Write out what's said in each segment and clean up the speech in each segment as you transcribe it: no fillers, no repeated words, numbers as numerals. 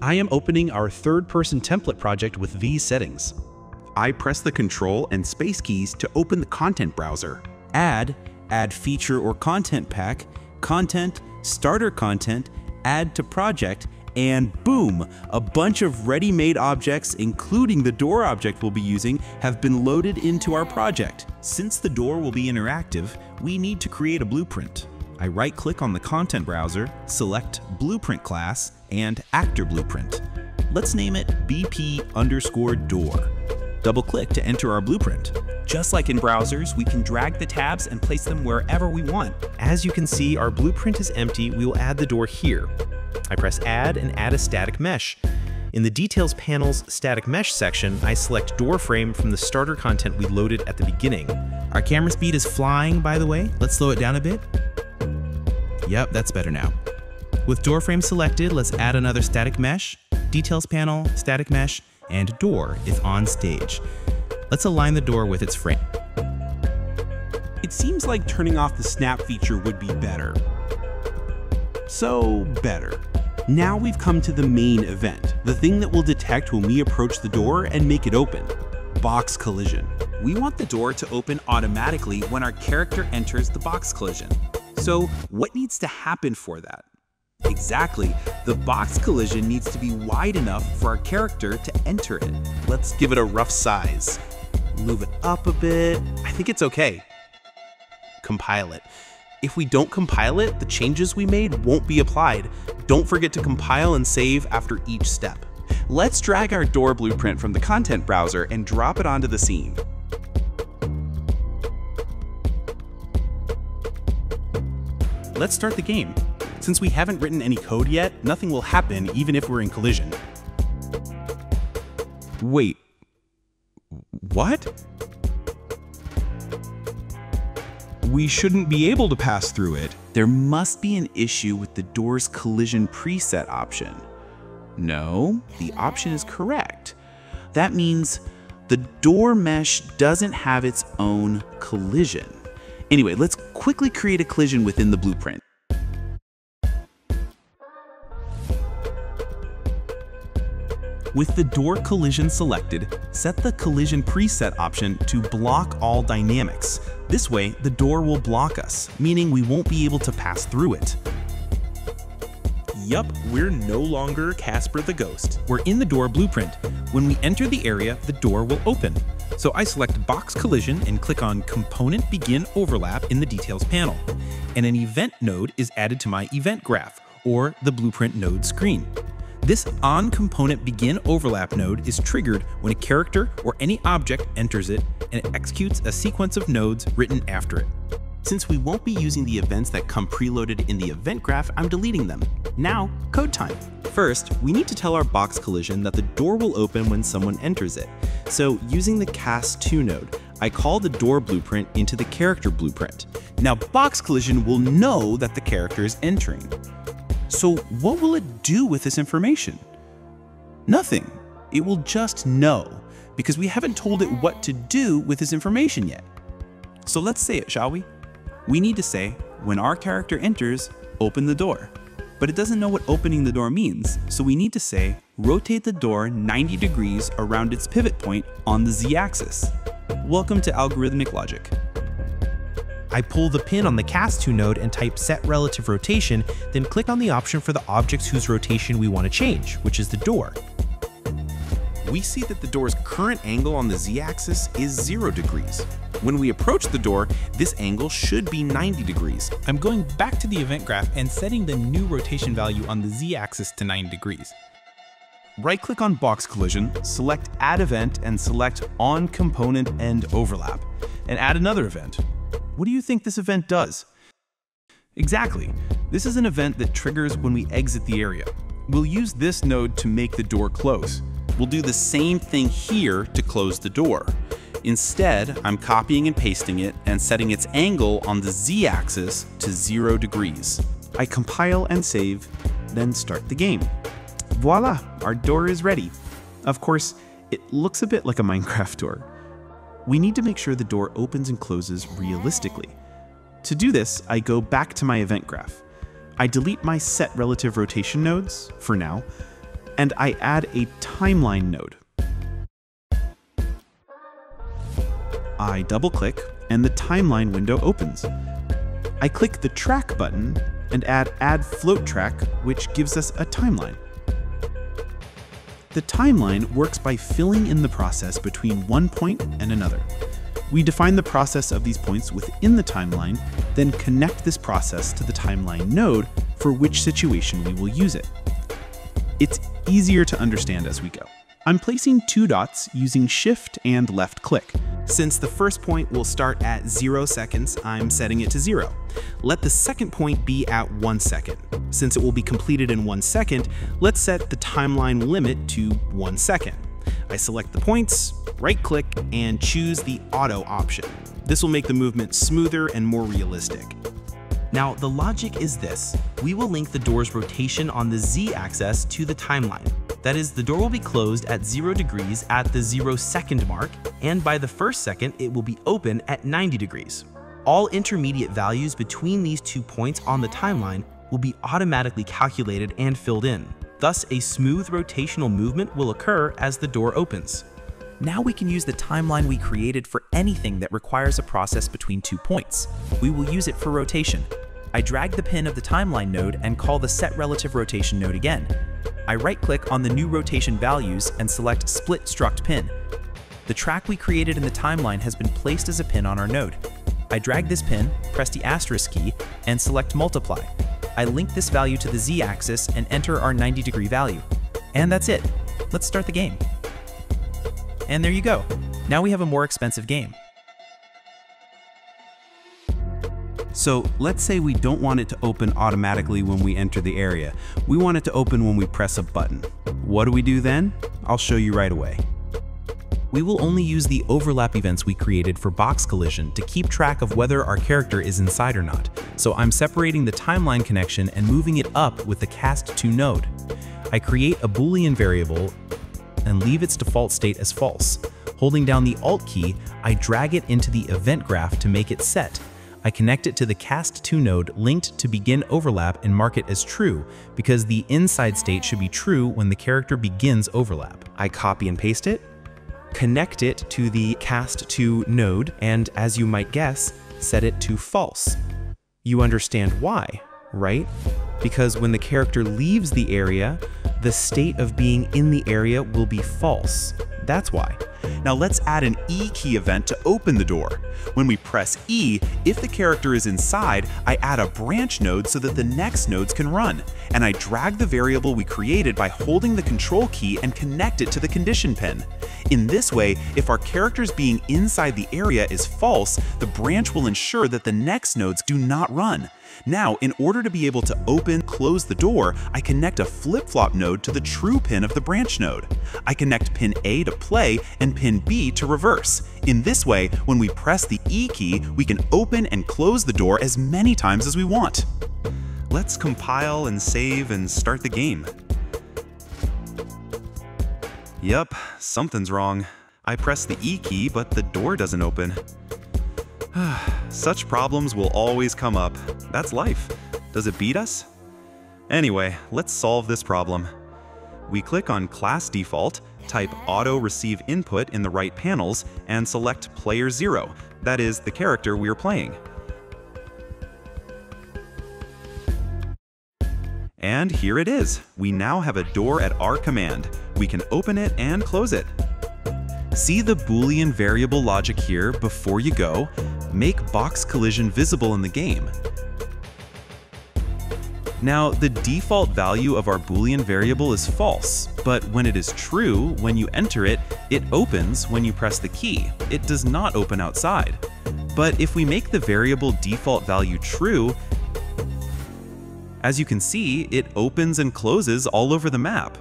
I am opening our third-person template project with these settings. I press the Control and Space keys to open the content browser. Add feature or content pack, content, starter content, add to project, and boom, a bunch of ready-made objects, including the door object we'll be using, have been loaded into our project. Since the door will be interactive, we need to create a blueprint. I right-click on the content browser, select Blueprint class, and Actor Blueprint. Let's name it BP_door. Double-click to enter our blueprint. Just like in browsers, we can drag the tabs and place them wherever we want. As you can see, our blueprint is empty. We will add the door here. I press Add and add a static mesh. In the Details panel's Static Mesh section, I select door frame from the starter content we loaded at the beginning. Our camera speed is flying, by the way. Let's slow it down a bit. Yep, that's better now. With door frame selected, let's add another static mesh. Details panel, static mesh, and door is on stage. Let's align the door with its frame. It seems like turning off the snap feature would be better. So, better. Now we've come to the main event, the thing that will detect when we approach the door and make it open. Box collision. We want the door to open automatically when our character enters the box collision. So what needs to happen for that? Exactly, the box collision needs to be wide enough for our character to enter it. Let's give it a rough size. Move it up a bit. I think it's okay. Compile it. If we don't compile it, the changes we made won't be applied. Don't forget to compile and save after each step. Let's drag our door blueprint from the content browser and drop it onto the scene. Let's start the game. Since we haven't written any code yet, nothing will happen even if we're in collision. Wait, what? We shouldn't be able to pass through it. There must be an issue with the door's collision preset option. No, the option is correct. That means the door mesh doesn't have its own collision. Anyway, let's quickly create a collision within the blueprint. With the door collision selected, set the collision preset option to block all dynamics. This way, the door will block us, meaning we won't be able to pass through it. Yup, we're no longer Casper the Ghost. We're in the door blueprint. When we enter the area, the door will open. So I select Box Collision and click on Component Begin Overlap in the Details panel. And an event node is added to my event graph, or the blueprint node screen. This onComponentBegin Overlap node is triggered when a character or any object enters it, and it executes a sequence of nodes written after it. Since we won't be using the events that come preloaded in the event graph, I'm deleting them. Now, code time. First, we need to tell our box collision that the door will open when someone enters it. So using the cast2 node, I call the door blueprint into the character blueprint. Now box collision will know that the character is entering. So what will it do with this information? Nothing. It will just know, because we haven't told it what to do with this information yet. So let's say it, shall we? We need to say, when our character enters, open the door. But it doesn't know what opening the door means, so we need to say, rotate the door 90 degrees around its pivot point on the z-axis. Welcome to algorithmic logic. I pull the pin on the Cast2 node and type Set Relative Rotation, then click on the option for the objects whose rotation we want to change, which is the door. We see that the door's current angle on the z-axis is 0 degrees. When we approach the door, this angle should be 90 degrees. I'm going back to the event graph and setting the new rotation value on the z-axis to 90 degrees. Right-click on Box Collision, select Add Event, and select On Component End Overlap, and add another event. What do you think this event does? Exactly. This is an event that triggers when we exit the area. We'll use this node to make the door close. We'll do the same thing here to close the door. Instead, I'm copying and pasting it and setting its angle on the z-axis to 0 degrees. I compile and save, then start the game. Voila, our door is ready. Of course, it looks a bit like a Minecraft door. We need to make sure the door opens and closes realistically. To do this, I go back to my event graph. I delete my set relative rotation nodes, for now. and I add a timeline node. I double-click, and the timeline window opens. I click the Track button and add Float Track, which gives us a timeline. The timeline works by filling in the process between one point and another. We define the process of these points within the timeline, then connect this process to the timeline node for which situation we will use it. It's easier to understand as we go. I'm placing 2 dots using Shift and left click. Since the first point will start at 0 seconds, I'm setting it to 0. Let the second point be at 1 second. Since it will be completed in 1 second, let's set the timeline limit to 1 second. I select the points, right-click, and choose the Auto option. This will make the movement smoother and more realistic. Now, the logic is this. We will link the door's rotation on the Z-axis to the timeline. That is, the door will be closed at 0 degrees at the 0 second mark, and by the 1st second, it will be open at 90 degrees. All intermediate values between these 2 points on the timeline will be automatically calculated and filled in. Thus, a smooth rotational movement will occur as the door opens. Now we can use the timeline we created for anything that requires a process between 2 points. We will use it for rotation. I drag the pin of the timeline node and call the Set Relative Rotation node again. I right-click on the new rotation values and select Split Struct Pin. The track we created in the timeline has been placed as a pin on our node. I drag this pin, press the asterisk key, and select Multiply. I link this value to the Z-axis and enter our 90-degree value. And that's it. Let's start the game. And there you go. Now we have a more expensive game. So let's say we don't want it to open automatically when we enter the area. We want it to open when we press a button. What do we do then? I'll show you right away. We will only use the overlap events we created for box collision to keep track of whether our character is inside or not. So I'm separating the timeline connection and moving it up with the cast2 node. I create a Boolean variable and leave its default state as false. Holding down the Alt key, I drag it into the event graph to make it set. I connect it to the cast2 node linked to begin overlap and mark it as true, because the inside state should be true when the character begins overlap. I copy and paste it, connect it to the cast2 node, and as you might guess, set it to false. You understand why, right? Because when the character leaves the area, the state of being in the area will be false. That's why. Now let's add an E key event to open the door. When we press E, if the character is inside, I add a branch node so that the next nodes can run. And I drag the variable we created by holding the control key and connect it to the condition pin. In this way, if our character's being inside the area is false, the branch will ensure that the next nodes do not run. Now, in order to be able to close the door, I connect a flip-flop node to the true pin of the branch node. I connect pin A to play and pin B to reverse. In this way, when we press the E key, we can open and close the door as many times as we want. Let's compile and save and start the game. Yup, something's wrong. I press the E key, but the door doesn't open. Such problems will always come up. That's life. Does it beat us? Anyway, let's solve this problem. We click on Class Default, type Auto Receive Input in the right panels, and select Player 0, that is, the character we are playing. And here it is. We now have a door at our command. We can open it and close it. See the Boolean variable logic here before you go? Make box collision visible in the game. Now, the default value of our Boolean variable is false, but when it is true, when you enter it, it opens when you press the key. It does not open outside. But if we make the variable default value true, as you can see, it opens and closes all over the map.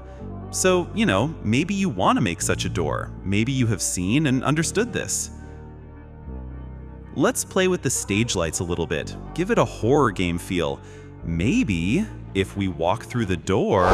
So, you know, maybe you want to make such a door. Maybe you have seen and understood this. Let's play with the stage lights a little bit. Give it a horror game feel. Maybe, if we walk through the door,